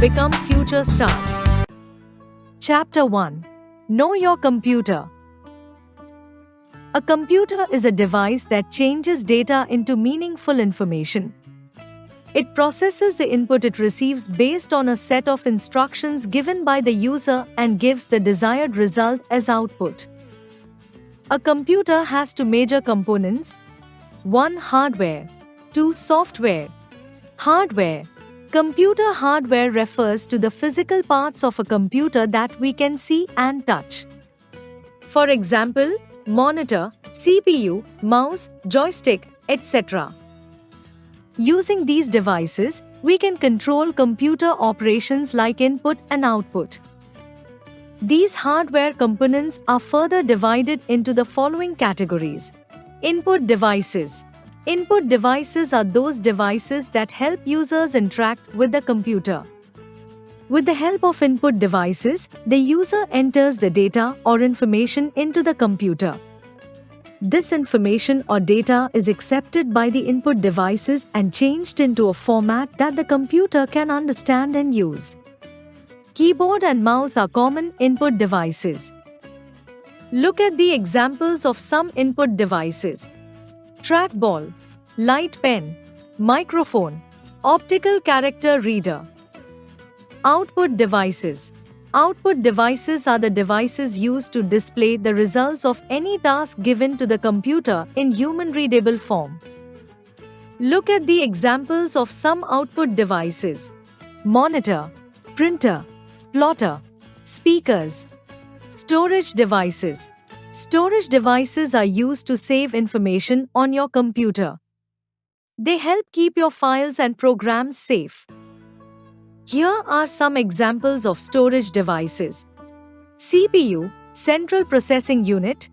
become future stars. Chapter 1. Know your computer. A computer is a device that changes data into meaningful information. It processes the input it receives based on a set of instructions given by the user and gives the desired result as output. A computer has two major components: 1. Hardware. 2. Software. Hardware. Computer hardware refers to the physical parts of a computer that we can see and touch. For example, monitor, CPU, mouse, joystick, etc. Using these devices, we can control computer operations like input and output. These hardware components are further divided into the following categories. Input devices. Input devices are those devices that help users interact with the computer. With the help of input devices, the user enters the data or information into the computer. This information or data is accepted by the input devices and changed into a format that the computer can understand and use. Keyboard and mouse are common input devices. Look at the examples of some input devices: trackball, light pen, microphone, optical character reader. Output devices. Output devices are the devices used to display the results of any task given to the computer in human-readable form. Look at the examples of some output devices: monitor, printer, plotter, speakers. Storage devices. Storage devices are used to save information on your computer. They help keep your files and programs safe. Here are some examples of storage devices. CPU, Central Processing Unit.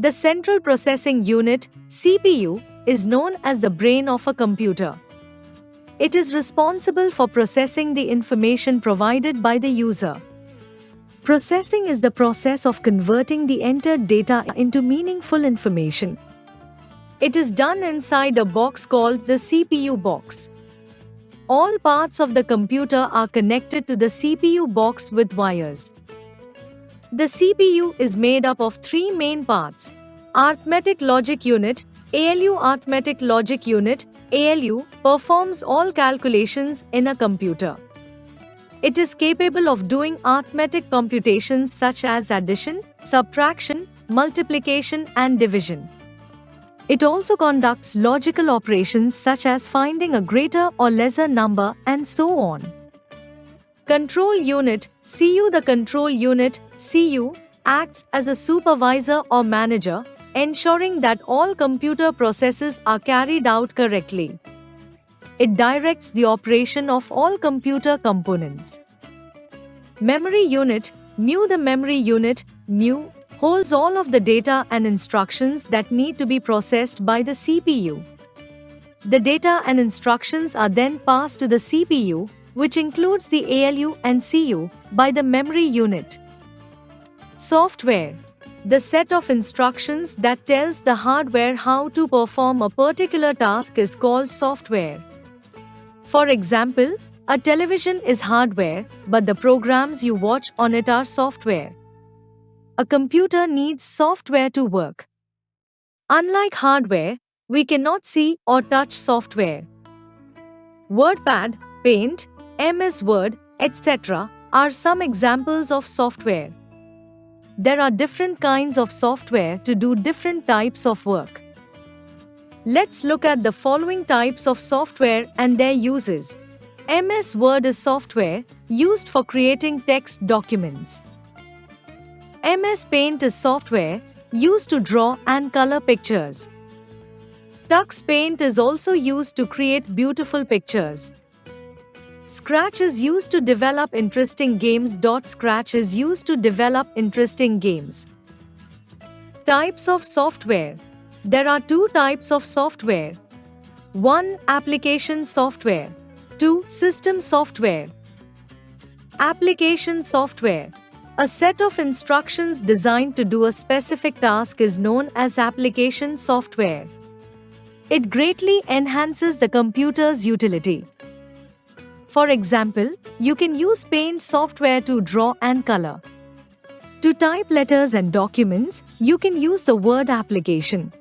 The Central Processing Unit, CPU, is known as the brain of a computer. It is responsible for processing the information provided by the user. Processing is the process of converting the entered data into meaningful information. It is done inside a box called the CPU box. All parts of the computer are connected to the CPU box with wires. The CPU is made up of three main parts: Arithmetic Logic Unit, ALU. Arithmetic Logic Unit, ALU, performs all calculations in a computer. It is capable of doing arithmetic computations such as addition, subtraction, multiplication, and division. It also conducts logical operations such as finding a greater or lesser number and so on. Control Unit, CU. The Control Unit, CU, acts as a supervisor or manager, ensuring that all computer processes are carried out correctly. It directs the operation of all computer components. Memory Unit, MU. The Memory Unit, MU, holds all of the data and instructions that need to be processed by the CPU. The data and instructions are then passed to the CPU, which includes the ALU and CU, by the memory unit. Software. The set of instructions that tells the hardware how to perform a particular task is called software. For example, a television is hardware, but the programs you watch on it are software. A computer needs software to work. Unlike hardware, we cannot see or touch software. WordPad, Paint, MS Word, etc. are some examples of software. There are different kinds of software to do different types of work. Let's look at the following types of software and their uses. MS Word is software used for creating text documents. MS Paint is software used to draw and color pictures. Tux Paint is also used to create beautiful pictures. Scratch is used to develop interesting games. Scratch is used to develop interesting games. Types of software. There are two types of software. 1. Application software. 2. System software. Application software. A set of instructions designed to do a specific task is known as application software. It greatly enhances the computer's utility. For example, you can use Paint software to draw and color. To type letters and documents, you can use the Word application.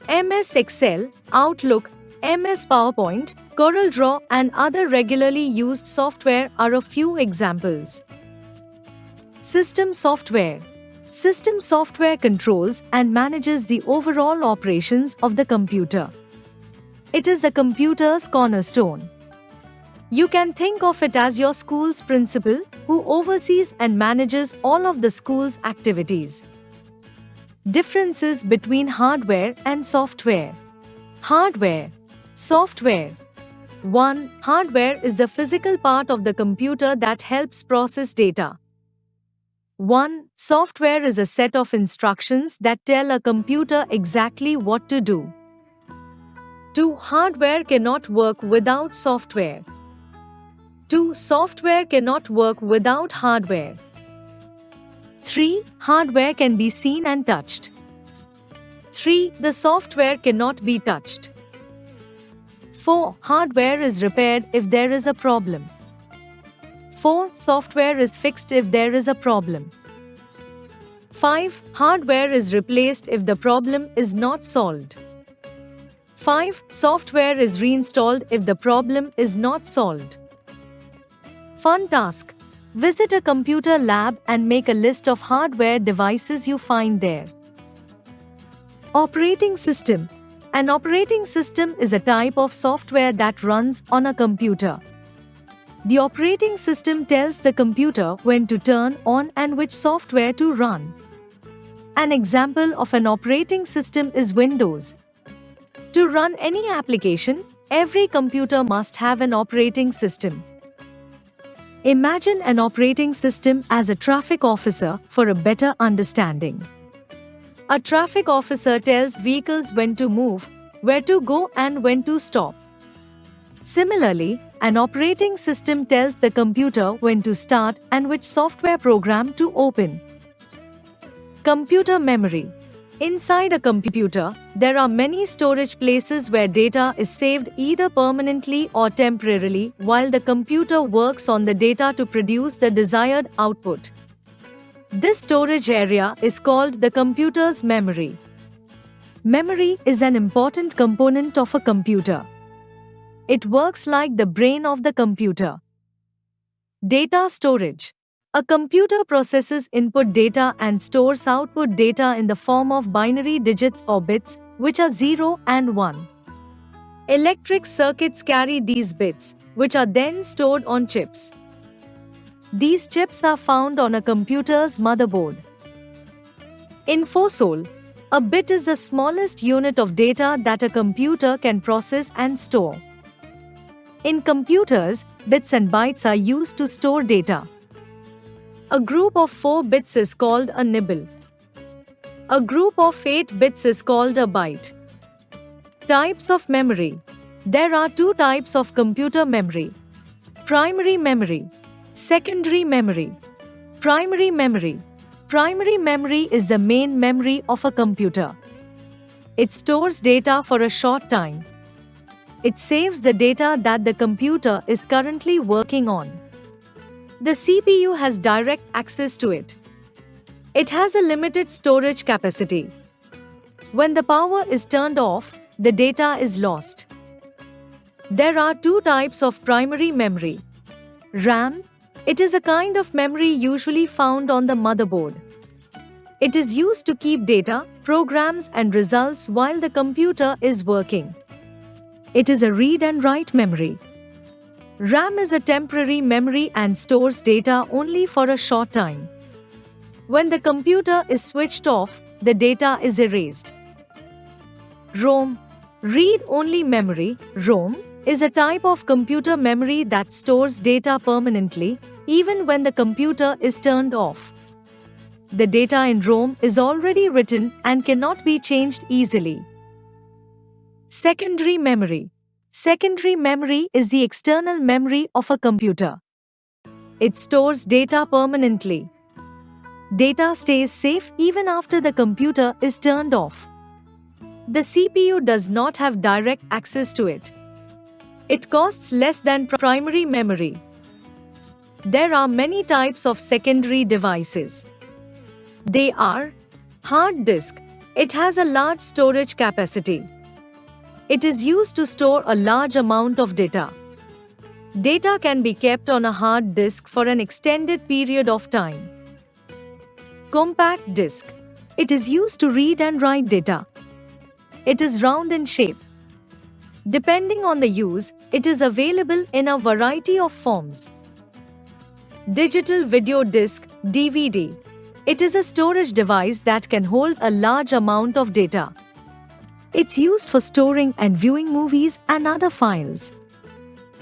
MS Excel, Outlook, MS PowerPoint, CorelDRAW and other regularly used software are a few examples. System software. System software controls and manages the overall operations of the computer. It is the computer's cornerstone. You can think of it as your school's principal, who oversees and manages all of the school's activities. Differences between hardware and software. Hardware. Software. 1. Hardware is the physical part of the computer that helps process data. 1. Software is a set of instructions that tell a computer exactly what to do. 2. Hardware cannot work without software. 2. Software cannot work without hardware. 3. Hardware can be seen and touched. 3. The software cannot be touched. 4. Hardware is repaired if there is a problem. 4. Software is fixed if there is a problem. 5. Hardware is replaced if the problem is not solved. 5. Software is reinstalled if the problem is not solved. Fun task. Visit a computer lab and make a list of hardware devices you find there. Operating system. An operating system is a type of software that runs on a computer. The operating system tells the computer when to turn on and which software to run. An example of an operating system is Windows. To run any application, every computer must have an operating system. Imagine an operating system as a traffic officer for a better understanding. A traffic officer tells vehicles when to move, where to go and when to stop. Similarly, an operating system tells the computer when to start and which software program to open. Computer memory. Inside a computer, there are many storage places where data is saved either permanently or temporarily while the computer works on the data to produce the desired output. This storage area is called the computer's memory. Memory is an important component of a computer. It works like the brain of the computer. Data storage. A computer processes input data and stores output data in the form of binary digits or bits, which are 0 and 1. Electric circuits carry these bits, which are then stored on chips. These chips are found on a computer's motherboard. Infosol. A bit is the smallest unit of data that a computer can process and store. In computers, bits and bytes are used to store data. A group of 4 bits is called a nibble. A group of 8 bits is called a byte. Types of memory. There are 2 types of computer memory. Primary memory. Secondary memory. Primary memory. Primary memory is the main memory of a computer. It stores data for a short time. It saves the data that the computer is currently working on. The CPU has direct access to it. It has a limited storage capacity. When the power is turned off, the data is lost. There are 2 types of primary memory. RAM. It is a kind of memory usually found on the motherboard. It is used to keep data, programs and results while the computer is working. It is a read and write memory. RAM is a temporary memory and stores data only for a short time. When the computer is switched off, the data is erased. ROM. Read-only memory, ROM, is a type of computer memory that stores data permanently, even when the computer is turned off. The data in ROM is already written and cannot be changed easily. Secondary memory. Secondary memory is the external memory of a computer. It stores data permanently. Data stays safe even after the computer is turned off. The CPU does not have direct access to it. It costs less than primary memory. There are many types of secondary devices. They are hard disk. It has a large storage capacity. It is used to store a large amount of data. Data can be kept on a hard disk for an extended period of time. Compact disk. It is used to read and write data. It is round in shape. Depending on the use, it is available in a variety of forms. Digital video disc (DVD). It is a storage device that can hold a large amount of data. It's used for storing and viewing movies and other files.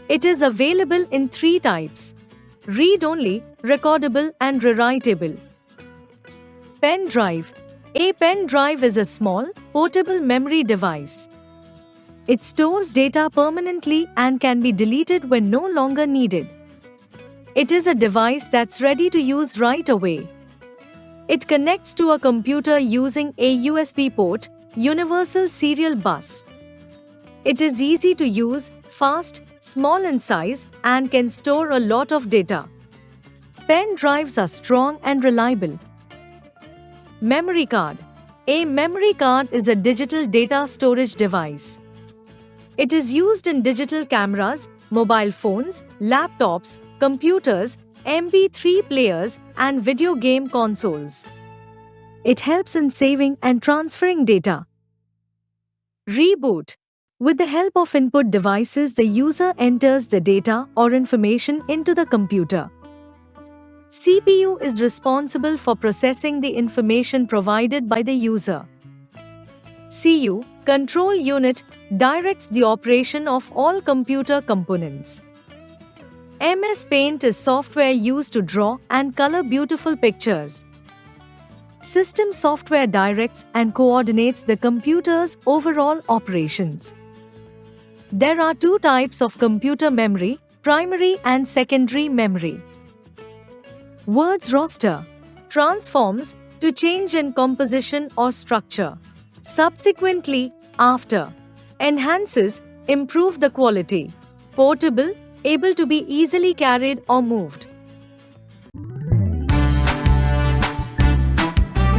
It is available in 3 types: read-only, recordable, and rewritable. Pen drive. A pen drive is a small, portable memory device. It stores data permanently and can be deleted when no longer needed. It is a device that's ready to use right away. It connects to a computer using a USB port, Universal Serial Bus. It is easy to use, fast, small in size, and can store a lot of data. Pen drives are strong and reliable. Memory card. A memory card is a digital data storage device. It is used in digital cameras, mobile phones, laptops, computers, MP3 players, and video game consoles. It helps in saving and transferring data. Reboot. With the help of input devices, the user enters the data or information into the computer. CPU is responsible for processing the information provided by the user. CU, control unit, directs the operation of all computer components. MS Paint is software used to draw and color beautiful pictures. System software directs and coordinates the computer's overall operations. There are 2 types of computer memory, primary and secondary memory. Words roster transforms to change in composition or structure. Subsequently, after. Enhances, improve the quality. Portable, able to be easily carried or moved.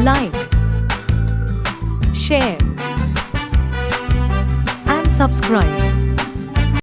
Like, share, and subscribe.